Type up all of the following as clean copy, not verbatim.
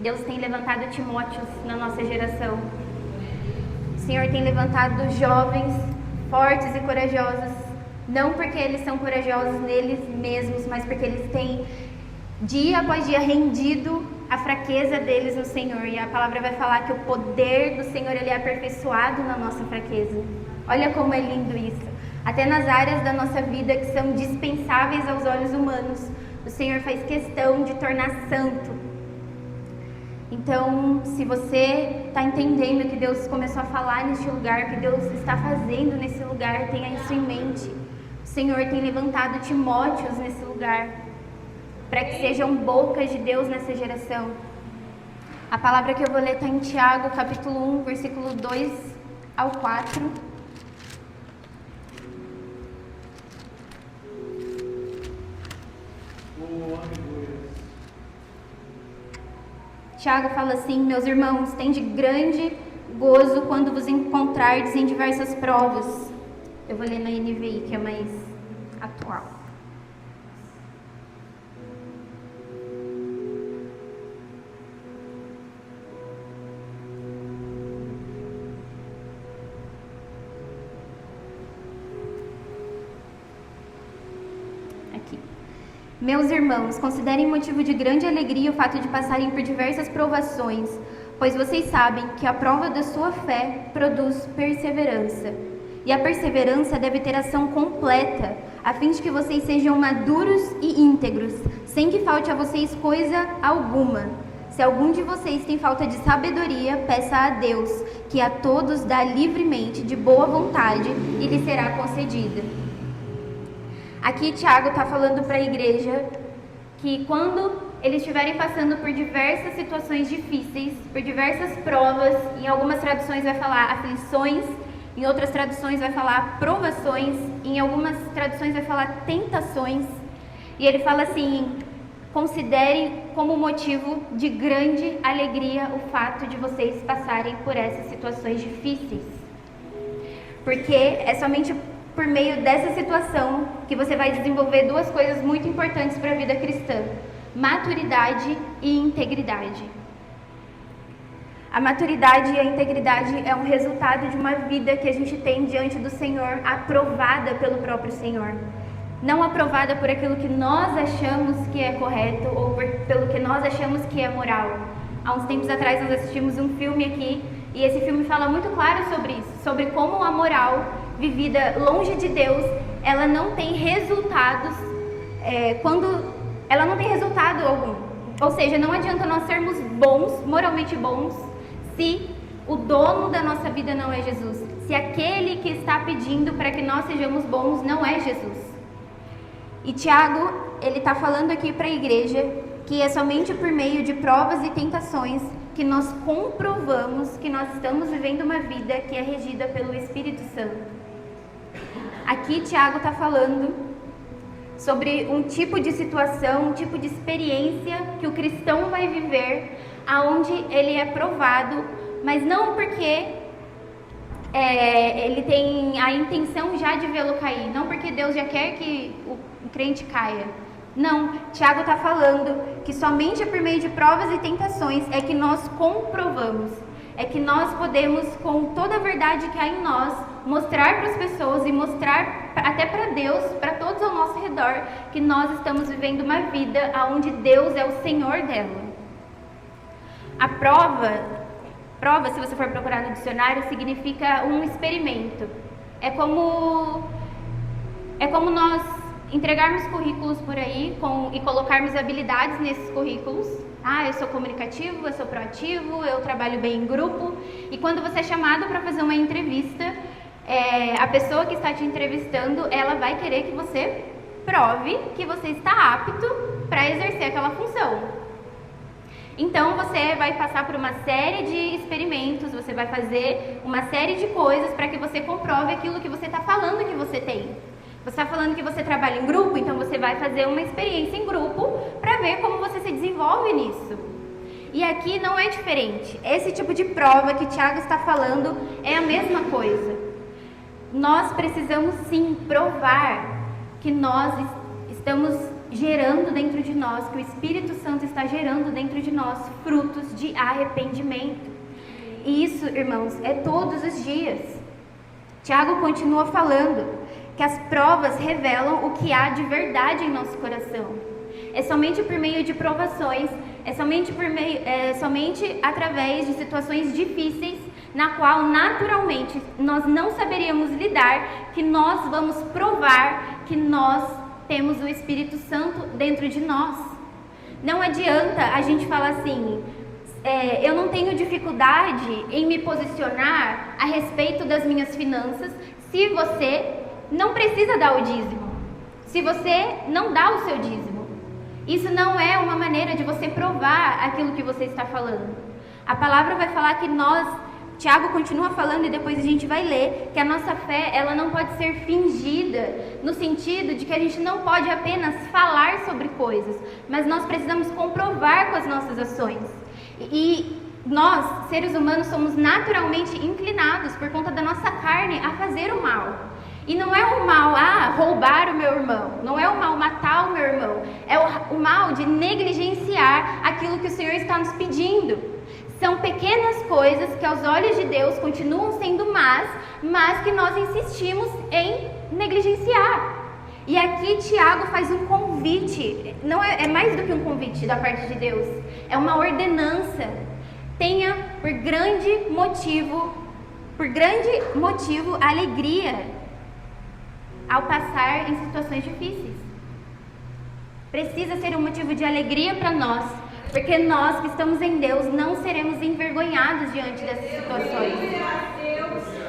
Deus tem levantado Timóteos na nossa geração. O Senhor tem levantado jovens fortes e corajosos, não porque eles são corajosos neles mesmos, mas porque eles têm dia após dia rendido a fraqueza deles no Senhor. E a palavra vai falar que o poder do Senhor ele é aperfeiçoado na nossa fraqueza. Olha como é lindo isso. Até nas áreas da nossa vida que são dispensáveis aos olhos humanos, o Senhor faz questão de tornar santo. Então, se você está entendendo que Deus começou a falar neste lugar, que Deus está fazendo nesse lugar, tenha isso em mente. O Senhor tem levantado Timóteos nesse lugar, para que sejam bocas de Deus nessa geração. A palavra que eu vou ler está em Tiago, capítulo 1, versículo 2 ao 4. Tiago fala assim: meus irmãos, tende grande gozo quando vos encontrardes em diversas provas. Eu vou ler na NVI, que é mais atual. Aqui. Meus irmãos, considerem motivo de grande alegria o fato de passarem por diversas provações, pois vocês sabem que a prova da sua fé produz perseverança. E a perseverança deve ter ação completa, a fim de que vocês sejam maduros e íntegros, sem que falte a vocês coisa alguma. Se algum de vocês tem falta de sabedoria, peça a Deus, que a todos dá livremente, de boa vontade, e lhe será concedida. Aqui Tiago está falando para a igreja que quando eles estiverem passando por diversas situações difíceis, por diversas provas, em algumas traduções vai falar aflições, em outras traduções vai falar provações, em algumas traduções vai falar tentações, e ele fala assim: considerem como motivo de grande alegria o fato de vocês passarem por essas situações difíceis, porque é somente por meio dessa situação que você vai desenvolver duas coisas muito importantes para a vida cristã: maturidade e integridade. A maturidade e a integridade é um resultado de uma vida que a gente tem diante do Senhor, aprovada pelo próprio Senhor. Não aprovada por aquilo que nós achamos que é correto ou pelo que nós achamos que é moral. Há uns tempos atrás nós assistimos um filme aqui, e esse filme fala muito claro sobre isso, sobre como a moral vivida longe de Deus, ela não tem resultados, ela não tem resultado algum. Ou seja, não adianta nós sermos bons, moralmente bons, se o dono da nossa vida não é Jesus, se aquele que está pedindo para que nós sejamos bons não é Jesus. E Tiago, ele está falando aqui para a igreja que é somente por meio de provas e tentações que nós comprovamos que nós estamos vivendo uma vida que é regida pelo Espírito Santo. Aqui Tiago está falando sobre um tipo de situação, um tipo de experiência que o cristão vai viver, aonde ele é provado, mas não porque ele tem a intenção já de vê-lo cair, não porque Deus já quer que o crente caia. Não, Tiago está falando que somente por meio de provas e tentações é que nós comprovamos, é que nós podemos, com toda a verdade que há em nós, mostrar para as pessoas e mostrar até para Deus, para todos ao nosso redor, que nós estamos vivendo uma vida onde Deus é o Senhor dela. A prova, se você for procurar no dicionário, significa um experimento. É como nós entregarmos currículos por aí e colocarmos habilidades nesses currículos. Eu sou comunicativo, eu sou proativo, eu trabalho bem em grupo. E quando você é chamado para fazer uma entrevista, a pessoa que está te entrevistando, ela vai querer que você prove que você está apto para exercer aquela função. Então você vai passar por uma série de experimentos, você vai fazer uma série de coisas para que você comprove aquilo que você está falando que você tem. Você está falando que você trabalha em grupo, então você vai fazer uma experiência em grupo para ver como você se desenvolve nisso. E aqui não é diferente. Esse tipo de prova que Tiago está falando é a mesma coisa. Nós precisamos sim provar que nós estamos gerando dentro de nós, que o Espírito Santo está gerando dentro de nós frutos de arrependimento. E isso, irmãos, é todos os dias. Tiago continua falando que as provas revelam o que há de verdade em nosso coração. É somente por meio de provações, é somente através de situações difíceis, na qual naturalmente nós não saberíamos lidar, que nós vamos provar que nós temos o Espírito Santo dentro de nós. Não adianta a gente falar assim, eu não tenho dificuldade em me posicionar a respeito das minhas finanças, se você não precisa dar o dízimo, se você não dá o seu dízimo. Isso não é uma maneira de você provar aquilo que você está falando. A palavra vai falar que Tiago continua falando e depois a gente vai ler, que a nossa fé, ela não pode ser fingida, no sentido de que a gente não pode apenas falar sobre coisas, mas nós precisamos comprovar com as nossas ações. E nós, seres humanos, somos naturalmente inclinados, por conta da nossa carne, a fazer o mal. E não é o mal, roubar o meu irmão, não é o mal matar o meu irmão, é o mal de negligenciar aquilo que o Senhor está nos pedindo. São pequenas coisas que aos olhos de Deus continuam sendo más, mas que nós insistimos em negligenciar. E aqui Tiago faz um convite, não é mais do que um convite da parte de Deus, é uma ordenança. Tenha por grande motivo alegria ao passar em situações difíceis. Precisa ser um motivo de alegria para nós, porque nós que estamos em Deus não seremos envergonhados diante dessas situações.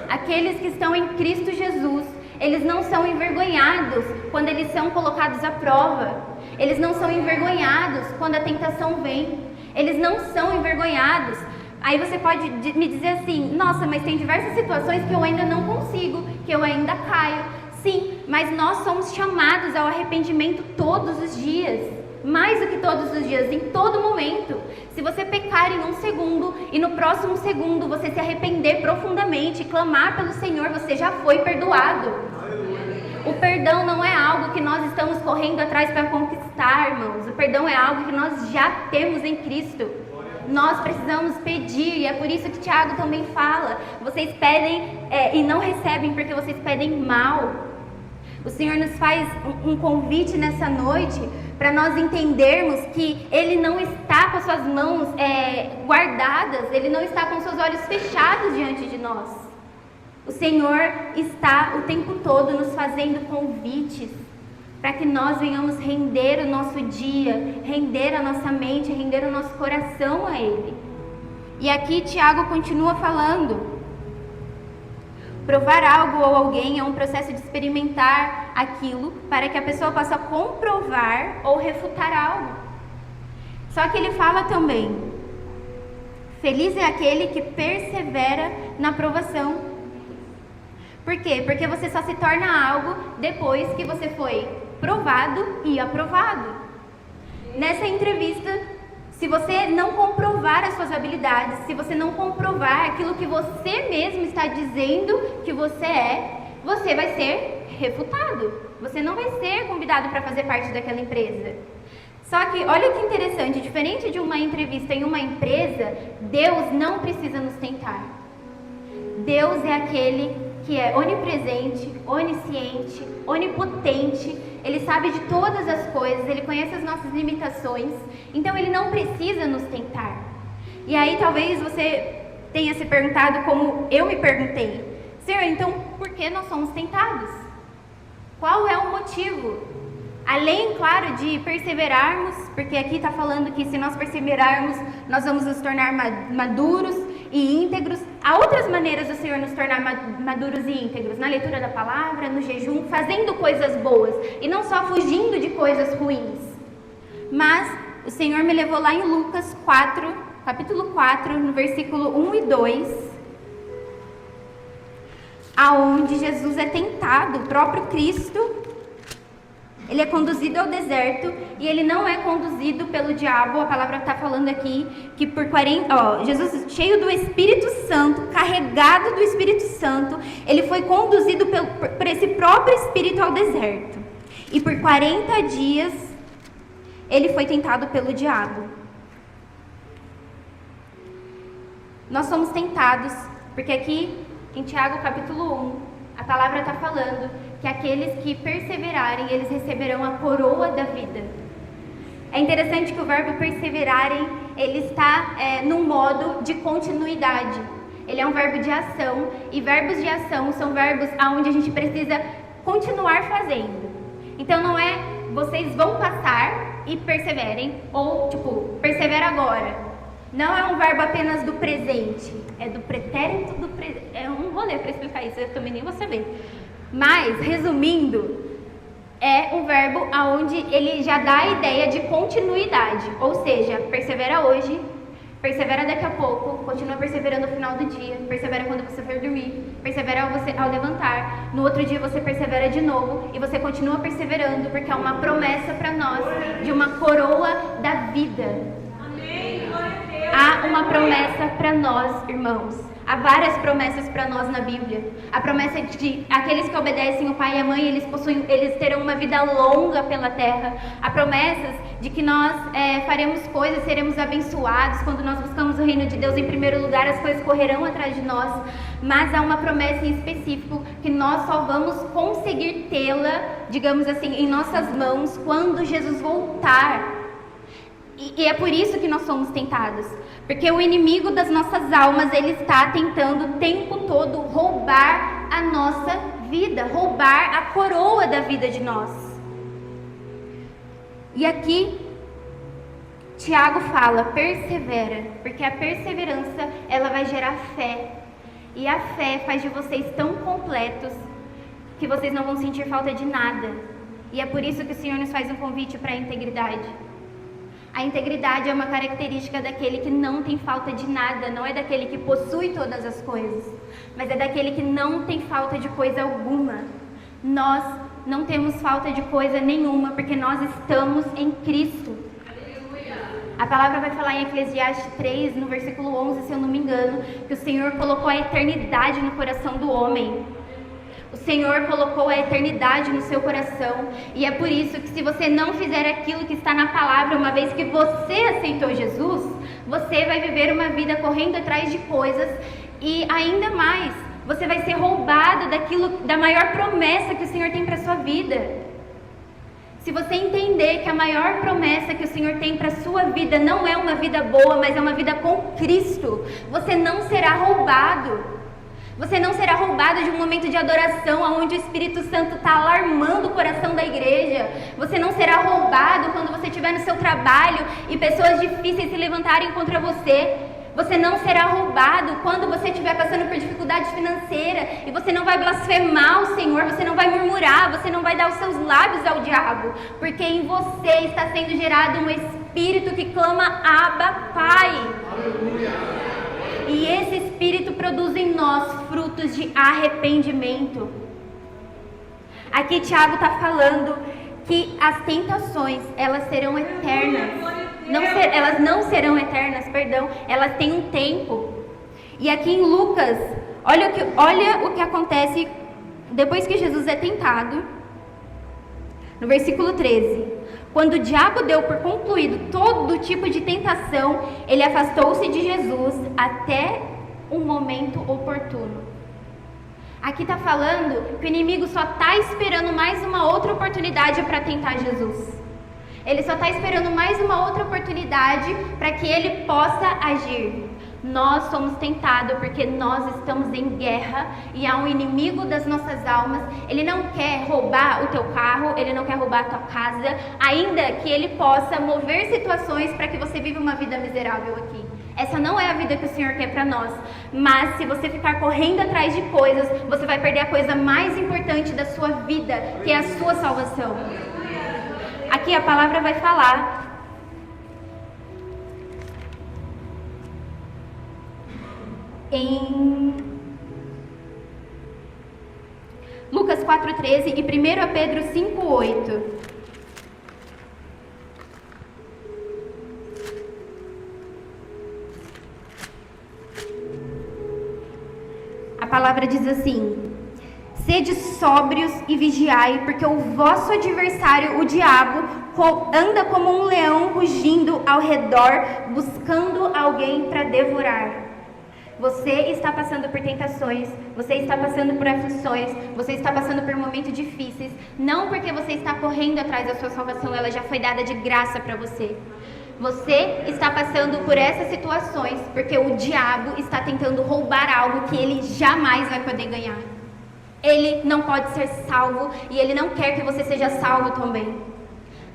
Aqueles que estão em Cristo Jesus, eles não são envergonhados quando eles são colocados à prova. Eles não são envergonhados quando a tentação vem. Eles não são envergonhados. Aí você pode me dizer assim, nossa, mas tem diversas situações que eu ainda não consigo, que eu ainda caio. Sim, mas nós somos chamados ao arrependimento todos os dias, mais do que todos os dias, em todo momento. Se você pecar em um segundo e no próximo segundo você se arrepender profundamente e clamar pelo Senhor, você já foi perdoado. O perdão não é algo que nós estamos correndo atrás para conquistar, irmãos. O perdão é algo que nós já temos em Cristo. Nós precisamos pedir, e é por isso que Tiago também fala, vocês pedem e não recebem porque vocês pedem mal. O Senhor nos faz um convite nessa noite para nós entendermos que Ele não está com as suas mãos guardadas, Ele não está com seus olhos fechados diante de nós. O Senhor está o tempo todo nos fazendo convites para que nós venhamos render o nosso dia, render a nossa mente, render o nosso coração a Ele. E aqui Tiago continua falando. Provar algo ou alguém é um processo de experimentar aquilo para que a pessoa possa comprovar ou refutar algo. Só que ele fala também, feliz é aquele que persevera na provação. Por quê? Porque você só se torna algo depois que você foi provado e aprovado. Nessa entrevista, se você não comprovar as suas habilidades, se você não comprovar aquilo que você mesmo está dizendo que você vai ser refutado. Você não vai ser convidado para fazer parte daquela empresa. Só que, olha que interessante, diferente de uma entrevista em uma empresa, Deus não precisa nos tentar. Deus é aquele que é onipresente, onisciente, onipotente. Ele sabe de todas as coisas, Ele conhece as nossas limitações, então Ele não precisa nos tentar. E aí talvez você tenha se perguntado como eu me perguntei, Senhor, então por que nós somos tentados? Qual é o motivo? Além, claro, de perseverarmos, porque aqui está falando que se nós perseverarmos, nós vamos nos tornar maduros e íntegros. Há outras maneiras do Senhor nos tornar maduros e íntegros, na leitura da palavra, no jejum, fazendo coisas boas e não só fugindo de coisas ruins. Mas o Senhor me levou lá em Lucas 4, capítulo 4, no versículo 1 e 2, aonde Jesus é tentado, o próprio Cristo. Ele é conduzido ao deserto e ele não é conduzido pelo diabo. A palavra está falando aqui que por 40... Jesus, cheio do Espírito Santo, carregado do Espírito Santo, ele foi conduzido por esse próprio Espírito ao deserto. E por 40 dias ele foi tentado pelo diabo. Nós somos tentados, porque aqui em Tiago capítulo 1, a palavra está falando que aqueles que perseverarem, eles receberão a coroa da vida. É interessante que o verbo perseverarem, ele está num modo de continuidade. Ele é um verbo de ação, e verbos de ação são verbos onde a gente precisa continuar fazendo. Então não é vocês vão passar e perseverem, ou tipo, persevera agora. Não é um verbo apenas do presente, é do pretérito do presente. Eu não vou ler para explicar isso, eu também nem vou saber. Mas, resumindo, é um verbo onde ele já dá a ideia de continuidade. Ou seja, persevera hoje, persevera daqui a pouco, continua perseverando no final do dia, persevera quando você for dormir, persevera ao levantar, no outro dia você persevera de novo e você continua perseverando, porque há uma promessa para nós de uma coroa da vida. Há uma promessa para nós, irmãos. Há várias promessas para nós na Bíblia. A promessa de aqueles que obedecem o pai e a mãe, eles terão uma vida longa pela terra. Há promessas de que nós faremos coisas, seremos abençoados. Quando nós buscamos o reino de Deus em primeiro lugar, as coisas correrão atrás de nós. Mas há uma promessa em específico que nós só vamos conseguir tê-la, digamos assim, em nossas mãos quando Jesus voltar. E é por isso que nós somos tentados. Porque o inimigo das nossas almas, ele está tentando o tempo todo roubar a nossa vida, roubar a coroa da vida de nós. E aqui, Tiago fala, persevera, porque a perseverança, ela vai gerar fé. E a fé faz de vocês tão completos que vocês não vão sentir falta de nada. E é por isso que o Senhor nos faz um convite para a integridade. A integridade é uma característica daquele que não tem falta de nada, não é daquele que possui todas as coisas, mas é daquele que não tem falta de coisa alguma. Nós não temos falta de coisa nenhuma, porque nós estamos em Cristo. A palavra vai falar em Eclesiastes 3, no versículo 11, se eu não me engano, que o Senhor colocou a eternidade no coração do homem. O Senhor colocou a eternidade no seu coração, e é por isso que se você não fizer aquilo que está na palavra, uma vez que você aceitou Jesus, você vai viver uma vida correndo atrás de coisas, e ainda mais, você vai ser roubado da maior promessa que o Senhor tem para a sua vida. Se você entender que a maior promessa que o Senhor tem para a sua vida não é uma vida boa, mas é uma vida com Cristo, você não será roubado. Você não será roubado de um momento de adoração onde o Espírito Santo está alarmando o coração da igreja. Você não será roubado quando você estiver no seu trabalho e pessoas difíceis se levantarem contra você. Você não será roubado quando você estiver passando por dificuldade financeira e você não vai blasfemar o Senhor, você não vai murmurar, você não vai dar os seus lábios ao diabo, porque em você está sendo gerado um Espírito que clama Abba, Pai. Aleluia. E esse Espírito produz em nós frutos de arrependimento. Aqui Tiago está falando que as tentações, elas serão eternas. Elas não serão eternas, perdão. Elas têm um tempo. E aqui em Lucas, olha o que acontece depois que Jesus é tentado. No versículo 13. Quando o diabo deu por concluído todo tipo de tentação, ele afastou-se de Jesus até um momento oportuno. Aqui está falando que o inimigo só está esperando mais uma outra oportunidade para tentar Jesus. Ele só está esperando mais uma outra oportunidade para que ele possa agir. Nós somos tentados porque nós estamos em guerra e há um inimigo das nossas almas. Ele não quer roubar o teu carro, ele não quer roubar a tua casa, ainda que ele possa mover situações para que você viva uma vida miserável aqui. Essa não é a vida que o Senhor quer para nós. Mas se você ficar correndo atrás de coisas, você vai perder a coisa mais importante da sua vida, que é a sua salvação. Aqui a palavra vai falar em Lucas 4,13 e 1 Pedro 5,8. A palavra diz assim: sede sóbrios e vigiai, porque o vosso adversário, o diabo, anda como um leão rugindo ao redor, buscando alguém para devorar. Você está passando por tentações, você está passando por aflições, você está passando por momentos difíceis, não porque você está correndo atrás da sua salvação, ela já foi dada de graça para você. Você está passando por essas situações porque o diabo está tentando roubar algo que ele jamais vai poder ganhar. Ele não pode ser salvo e ele não quer que você seja salvo também.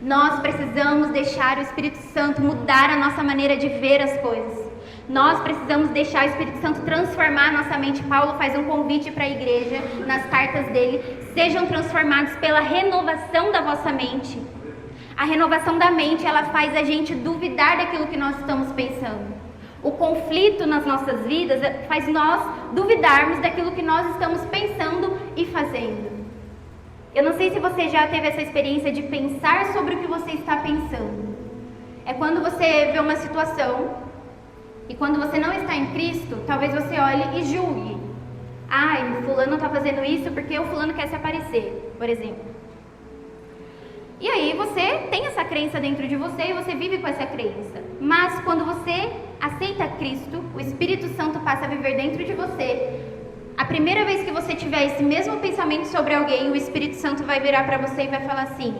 Nós precisamos deixar o Espírito Santo mudar a nossa maneira de ver as coisas. Nós precisamos deixar o Espírito Santo transformar a nossa mente. Paulo faz um convite para a igreja nas cartas dele: sejam transformados pela renovação da vossa mente. A renovação da mente, ela faz a gente duvidar daquilo que nós estamos pensando. O conflito nas nossas vidas faz nós duvidarmos daquilo que nós estamos pensando e fazendo. Eu não sei se você já teve essa experiência de pensar sobre o que você está pensando. É quando você vê uma situação e quando você não está em Cristo, talvez você olhe e julgue. O fulano está fazendo isso porque o fulano quer se aparecer, por exemplo. E aí você tem essa crença dentro de você e você vive com essa crença. Mas quando você aceita Cristo, o Espírito Santo passa a viver dentro de você. A primeira vez que você tiver esse mesmo pensamento sobre alguém, o Espírito Santo vai virar para você e vai falar assim: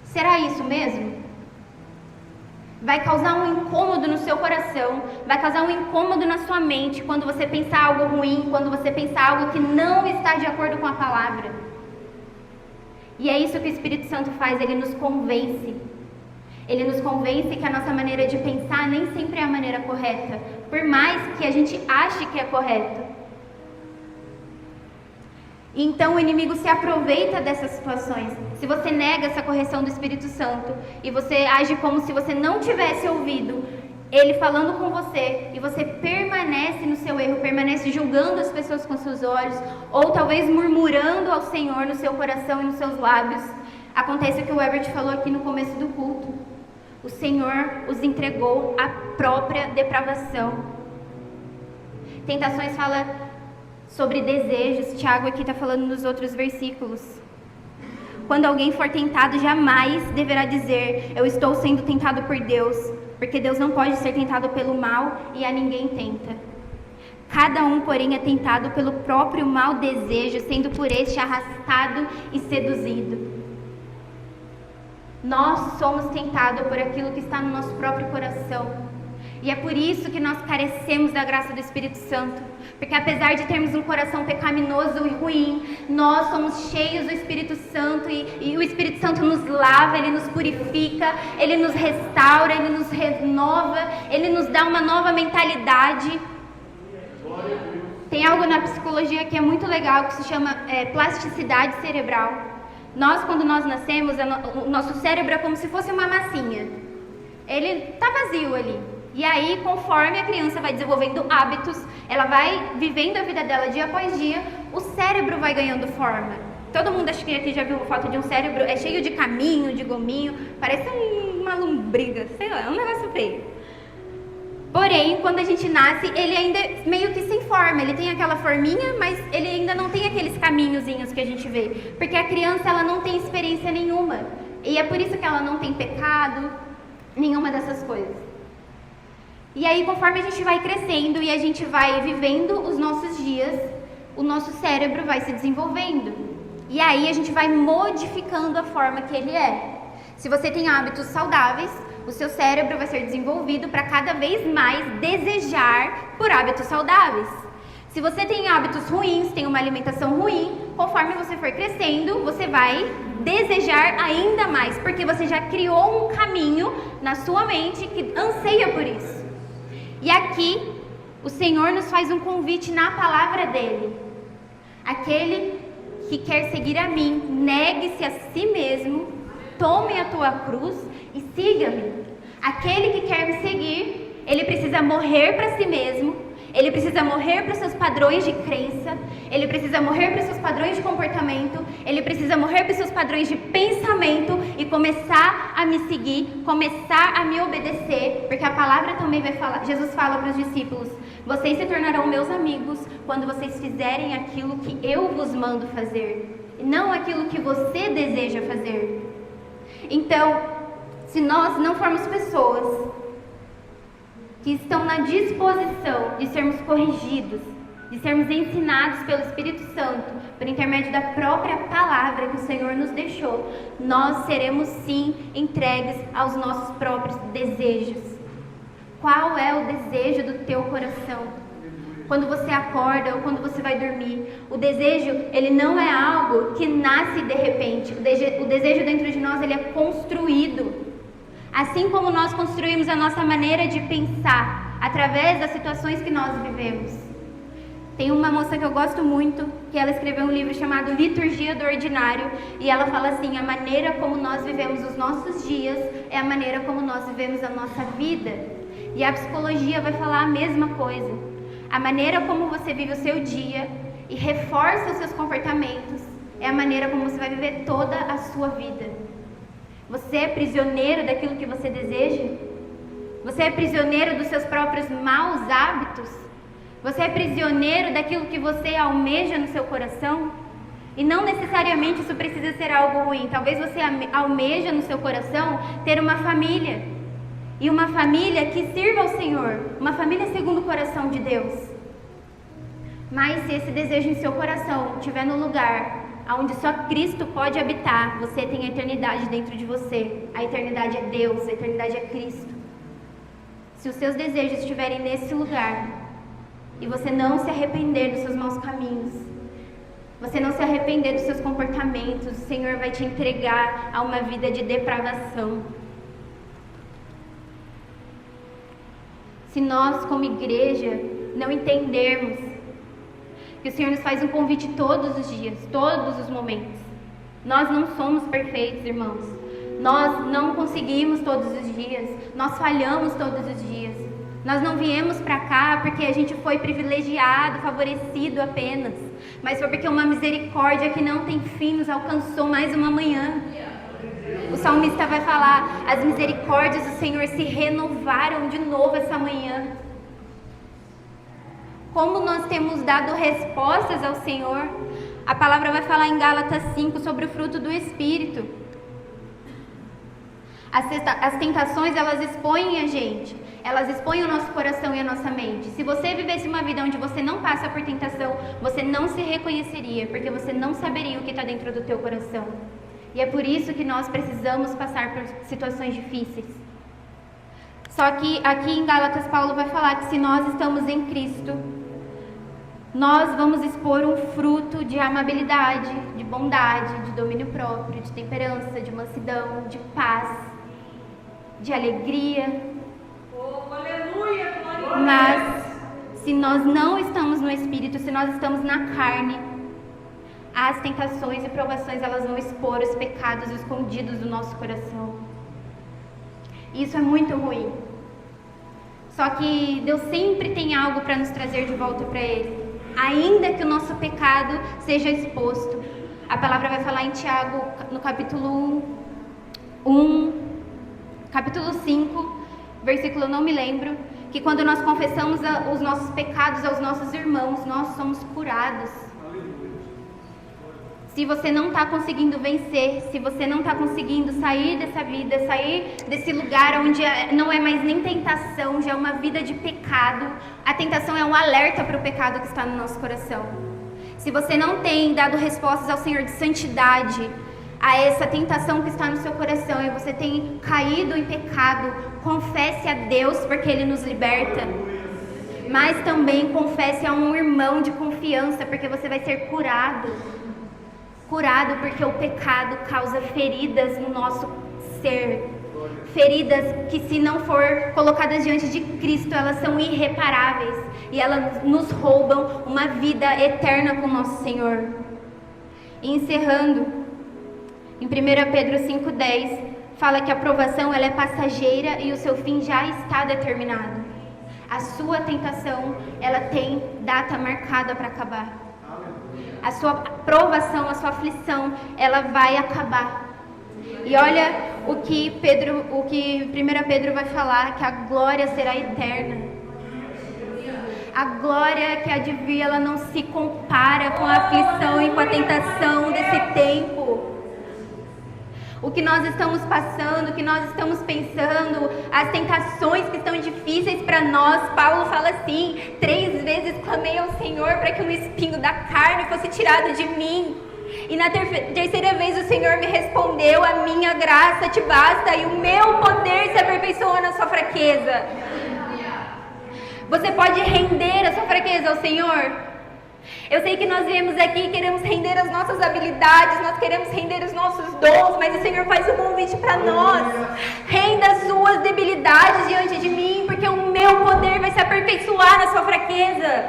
será isso mesmo? Vai causar um incômodo no seu coração, vai causar um incômodo na sua mente quando você pensar algo ruim, quando você pensar algo que não está de acordo com a palavra. E é isso que o Espírito Santo faz, ele nos convence. Ele nos convence que a nossa maneira de pensar nem sempre é a maneira correta, por mais que a gente ache que é correto. Então o inimigo se aproveita dessas situações. Se você nega essa correção do Espírito Santo e você age como se você não tivesse ouvido ele falando com você e você permanece no seu erro, permanece julgando as pessoas com seus olhos ou talvez murmurando ao Senhor no seu coração e nos seus lábios, acontece o que o Herbert falou aqui no começo do culto. O Senhor os entregou à própria depravação. Tentações fala sobre desejos. Tiago aqui está falando nos outros versículos. Quando alguém for tentado, jamais deverá dizer: eu estou sendo tentado por Deus, porque Deus não pode ser tentado pelo mal e a ninguém tenta. Cada um, porém, é tentado pelo próprio mau desejo, sendo por este arrastado e seduzido. Nós somos tentados por aquilo que está no nosso próprio coração. E é por isso que nós carecemos da graça do Espírito Santo. Porque apesar de termos um coração pecaminoso e ruim, nós somos cheios do Espírito Santo e o Espírito Santo nos lava, ele nos purifica, ele nos restaura, ele nos renova, ele nos dá uma nova mentalidade. Tem algo na psicologia que é muito legal, que se chama plasticidade cerebral. Quando nós nascemos, o nosso cérebro é como se fosse uma massinha. Ele está vazio ali. E aí, conforme a criança vai desenvolvendo hábitos, ela vai vivendo a vida dela dia após dia, o cérebro vai ganhando forma. Todo mundo, acho que aqui já viu foto de um cérebro, é cheio de caminho, de gominho, parece uma lombriga, sei lá, é um negócio feio. Porém, quando a gente nasce, ele ainda é meio que sem forma, ele tem aquela forminha, mas ele ainda não tem aqueles caminhozinhos que a gente vê. Porque a criança, ela não tem experiência nenhuma. E é por isso que ela não tem pecado, nenhuma dessas coisas. E aí, conforme a gente vai crescendo e a gente vai vivendo os nossos dias, o nosso cérebro vai se desenvolvendo. E aí a gente vai modificando a forma que ele é. Se você tem hábitos saudáveis, o seu cérebro vai ser desenvolvido para cada vez mais desejar por hábitos saudáveis. Se você tem hábitos ruins, tem uma alimentação ruim, conforme você for crescendo, você vai desejar ainda mais, porque você já criou um caminho na sua mente que anseia por isso. E aqui, o Senhor nos faz um convite na palavra dele. Aquele que quer seguir a mim, negue-se a si mesmo, tome a tua cruz e siga-me. Aquele que quer me seguir, ele precisa morrer para si mesmo, ele precisa morrer para os seus padrões de crença, ele precisa morrer para os seus padrões de comportamento, ele precisa morrer para os seus padrões de pensamento e começar a me seguir, começar a me obedecer, porque a palavra também vai falar, Jesus fala para os discípulos: vocês se tornarão meus amigos quando vocês fizerem aquilo que eu vos mando fazer, e não aquilo que você deseja fazer. Então, Se nós não formos pessoas que estão na disposição de sermos corrigidos, de sermos ensinados pelo Espírito Santo, por intermédio da própria palavra que o Senhor nos deixou, nós seremos sim entregues aos nossos próprios desejos. Qual é o desejo do teu coração? Quando você acorda ou quando você vai dormir, o desejo, ele não é algo que nasce de repente. O desejo dentro de nós, ele é construído. Assim como nós construímos a nossa maneira de pensar através das situações que nós vivemos. Tem uma moça que eu gosto muito, que ela escreveu um livro chamado Liturgia do Ordinário, e ela fala assim: a maneira como nós vivemos os nossos dias é a maneira como nós vivemos a nossa vida. E a psicologia vai falar a mesma coisa. A maneira como você vive o seu dia e reforça os seus comportamentos é a maneira como você vai viver toda a sua vida. Você é prisioneiro daquilo que você deseja? Você é prisioneiro dos seus próprios maus hábitos? Você é prisioneiro daquilo que você almeja no seu coração? E não necessariamente isso precisa ser algo ruim. Talvez você almeja no seu coração ter uma família. E uma família que sirva ao Senhor. Uma família segundo o coração de Deus. Mas se esse desejo em seu coração estiver no lugar onde só Cristo pode habitar, você tem a eternidade dentro de você. A eternidade é Deus, a eternidade é Cristo. Se os seus desejos estiverem nesse lugar, e você não se arrepender dos seus maus caminhos, você não se arrepender dos seus comportamentos, o Senhor vai te entregar a uma vida de depravação. Se nós, como igreja, não entendermos que o Senhor nos faz um convite todos os dias, todos os momentos. Nós não somos perfeitos, irmãos. Nós não conseguimos todos os dias. Nós falhamos todos os dias. Nós não viemos para cá porque a gente foi privilegiado, favorecido apenas. Mas foi porque uma misericórdia que não tem fim nos alcançou mais uma manhã. O salmista vai falar: as misericórdias do Senhor se renovaram de novo essa manhã. Como nós temos dado respostas ao Senhor? A palavra vai falar em Gálatas 5 sobre o fruto do Espírito. As tentações, elas expõem a gente. Elas expõem o nosso coração e a nossa mente. Se você vivesse uma vida onde você não passa por tentação, você não se reconheceria, porque você não saberia o que está dentro do teu coração. E é por isso que nós precisamos passar por situações difíceis. Só que aqui em Gálatas, Paulo vai falar que se nós estamos em Cristo, nós vamos expor um fruto de amabilidade, de bondade, de domínio próprio, de temperança, de mansidão, de paz, de alegria. Oh, aleluia, glória. Mas se nós não estamos no Espírito, se nós estamos na carne, as tentações e provações, elas vão expor os pecados escondidos do nosso coração. Isso é muito ruim. Só que Deus sempre tem algo para nos trazer de volta para Ele. Ainda que o nosso pecado seja exposto. A palavra vai falar em Tiago, no capítulo 5, versículo eu não me lembro, que quando nós confessamos os nossos pecados aos nossos irmãos, nós somos curados. Se você não está conseguindo vencer, se você não está conseguindo sair dessa vida, sair desse lugar onde não é mais nem tentação, já é uma vida de pecado, a tentação é um alerta para o pecado que está no nosso coração. Se você não tem dado respostas ao Senhor de santidade, a essa tentação que está no seu coração, e você tem caído em pecado, confesse a Deus porque Ele nos liberta. Mas também confesse a um irmão de confiança, porque você vai ser curado. Curado porque o pecado causa feridas no nosso ser. Feridas que, se não for colocadas diante de Cristo, elas são irreparáveis. E elas nos roubam uma vida eterna com o nosso Senhor. E encerrando, em 1 Pedro 5,10, fala que a provação ela é passageira e o seu fim já está determinado. A sua tentação, ela tem data marcada para acabar. A sua provação, a sua aflição, ela vai acabar. E olha o que 1 Pedro vai falar, que a glória será eterna. A glória que há de vir, ela não se compara com a aflição e com a tentação desse tempo. o que nós estamos passando, o que nós estamos pensando, as tentações que estão difíceis para nós. Paulo fala assim: 3 vezes clamei ao Senhor para que um espinho da carne fosse tirado de mim. E na terceira vez o Senhor me respondeu: a minha graça te basta e o meu poder se aperfeiçoa na sua fraqueza. Você pode render a sua fraqueza ao Senhor? Eu sei que nós viemos aqui e queremos render as nossas habilidades, nós queremos render os nossos dons, mas o Senhor faz um convite para nós: renda as suas debilidades diante de mim, porque o meu poder vai se aperfeiçoar na sua fraqueza.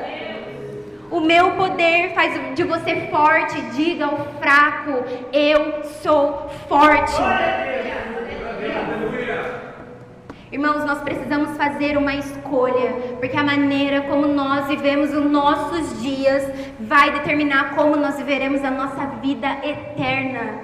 O meu poder faz de você forte. Diga ao fraco: eu sou forte. Irmãos, nós precisamos fazer uma escolha, porque a maneira como nós vivemos os nossos dias vai determinar como nós viveremos a nossa vida eterna.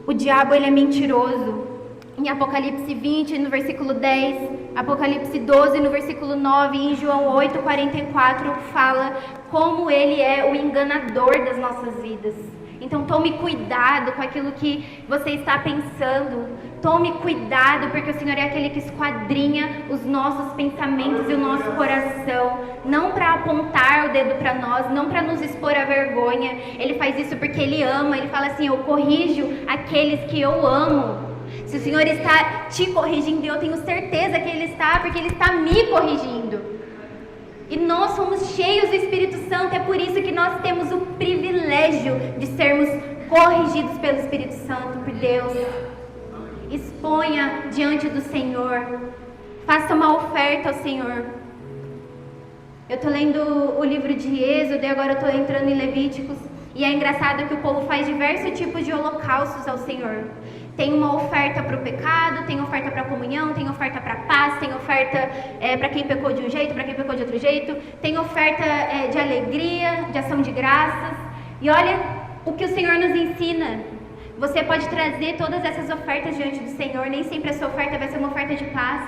O diabo, ele é mentiroso. Em Apocalipse 20, no versículo 10, Apocalipse 12, no versículo 9, e em João 8, 44, fala como ele é o enganador das nossas vidas. Então tome cuidado com aquilo que você está pensando. Tome cuidado, porque o Senhor é aquele que esquadrinha os nossos pensamentos e o nosso coração. Não para apontar o dedo para nós, não para nos expor à vergonha. Ele faz isso porque Ele ama. Ele fala assim: eu corrijo aqueles que eu amo. Se o Senhor está te corrigindo, eu tenho certeza que Ele está, porque Ele está me corrigindo. E nós somos cheios do Espírito Santo, é por isso que nós temos o privilégio de sermos corrigidos pelo Espírito Santo, por Deus. Exponha diante do Senhor, faça uma oferta ao Senhor. Eu estou lendo o livro de Êxodo e agora eu estou entrando em Levíticos, e é engraçado que o povo faz diversos tipos de holocaustos ao Senhor. Tem uma oferta para o pecado, tem oferta para a comunhão, tem oferta para a paz, tem oferta para quem pecou de um jeito, para quem pecou de outro jeito, tem oferta de alegria, de ação de graças. E olha o que o Senhor nos ensina. Você pode trazer todas essas ofertas diante do Senhor. Nem sempre a sua oferta vai ser uma oferta de paz,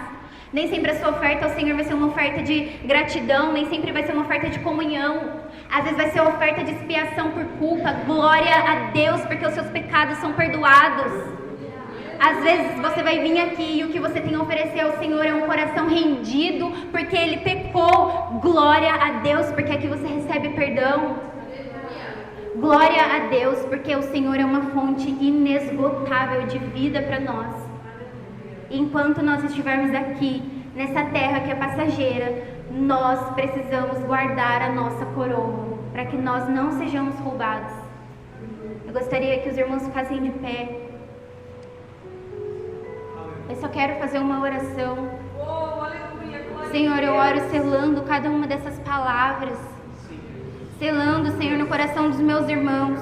nem sempre a sua oferta ao Senhor vai ser uma oferta de gratidão, nem sempre vai ser uma oferta de comunhão. Às vezes vai ser uma oferta de expiação por culpa. Glória a Deus, porque os seus pecados são perdoados. Às vezes você vai vir aqui e o que você tem a oferecer ao Senhor é um coração rendido, porque Ele pecou. Glória a Deus, porque aqui você recebe perdão. Glória a Deus, porque o Senhor é uma fonte inesgotável de vida para nós. Enquanto nós estivermos aqui, nessa terra que é passageira, nós precisamos guardar a nossa coroa, para que nós não sejamos roubados. Eu gostaria que os irmãos ficassem de pé. Eu só quero fazer uma oração. Senhor, eu oro selando cada uma dessas palavras. Selando, Senhor, no coração dos meus irmãos.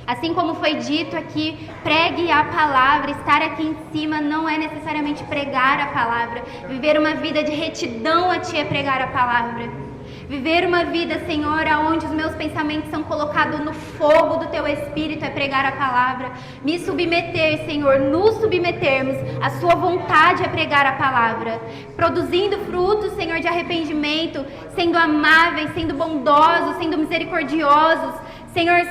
Assim como foi dito aqui, pregue a palavra. Estar aqui em cima não é necessariamente pregar a palavra. Viver uma vida de retidão a Ti é pregar a palavra. Viver uma vida, Senhor, onde os meus pensamentos são colocados no fogo do Teu Espírito é pregar a palavra. Me submeter, Senhor, nos submetermos à Sua vontade é pregar a palavra. Produzindo frutos, Senhor, de arrependimento, sendo amáveis, sendo bondosos, sendo misericordiosos, Senhor,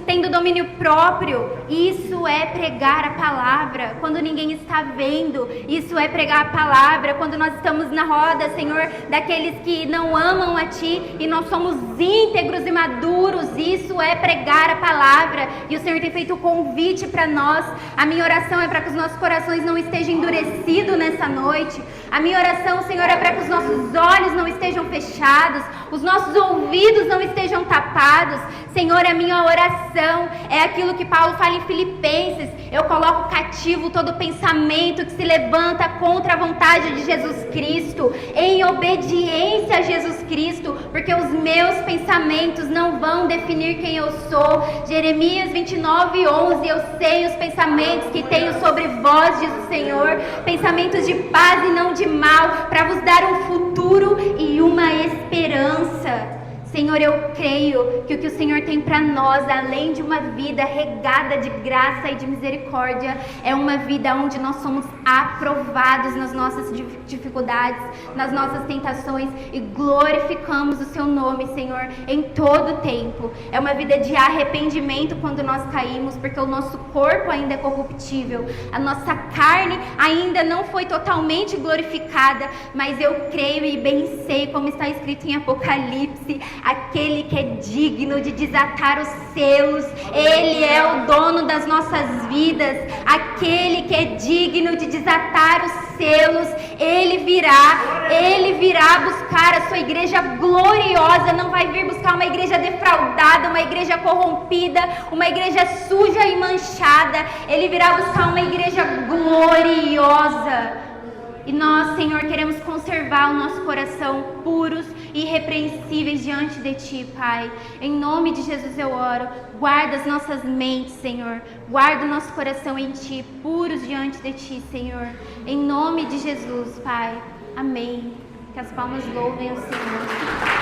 tendo domínio próprio. Isso é pregar a palavra quando ninguém está vendo. Isso é pregar a palavra quando nós estamos na roda, Senhor, daqueles que não amam a Ti e nós somos íntegros e maduros. Isso é pregar a palavra. E o Senhor tem feito o convite para nós. A minha oração é para que os nossos corações não estejam endurecidos nessa noite. A minha oração, Senhor, é para que os nossos olhos não estejam fechados, os nossos ouvidos não estejam tapados. Senhor, a minha oração é aquilo que Paulo fala em Filipenses: eu coloco cativo todo pensamento que se levanta contra a vontade de Jesus Cristo, em obediência a Jesus Cristo, porque os meus pensamentos não vão definir quem eu sou. Jeremias 29:11, eu sei os pensamentos que tenho sobre vós, diz o Senhor, pensamentos de paz e não de mal, para vos dar um futuro e uma esperança. Senhor, eu creio que o que o Senhor tem para nós, além de uma vida regada de graça e de misericórdia, é uma vida onde nós somos aprovados nas nossas dificuldades, nas nossas tentações e glorificamos o Seu nome, Senhor, em todo o tempo. É uma vida de arrependimento quando nós caímos, porque o nosso corpo ainda é corruptível, a nossa carne ainda não foi totalmente glorificada, mas eu creio e bem sei, como está escrito em Apocalipse, aquele que é digno de desatar os selos, Ele é o dono das nossas vidas, aquele que é digno de desatar os selos, Ele virá buscar a sua igreja gloriosa, não vai vir buscar uma igreja defraudada, uma igreja corrompida, uma igreja suja e manchada, Ele virá buscar uma igreja gloriosa. E nós, Senhor, queremos conservar o nosso coração puros e irrepreensíveis diante de Ti, Pai. Em nome de Jesus eu oro. Guarda as nossas mentes, Senhor. Guarda o nosso coração em Ti, puros diante de Ti, Senhor. Em nome de Jesus, Pai. Amém. Que as palmas louvem o Senhor.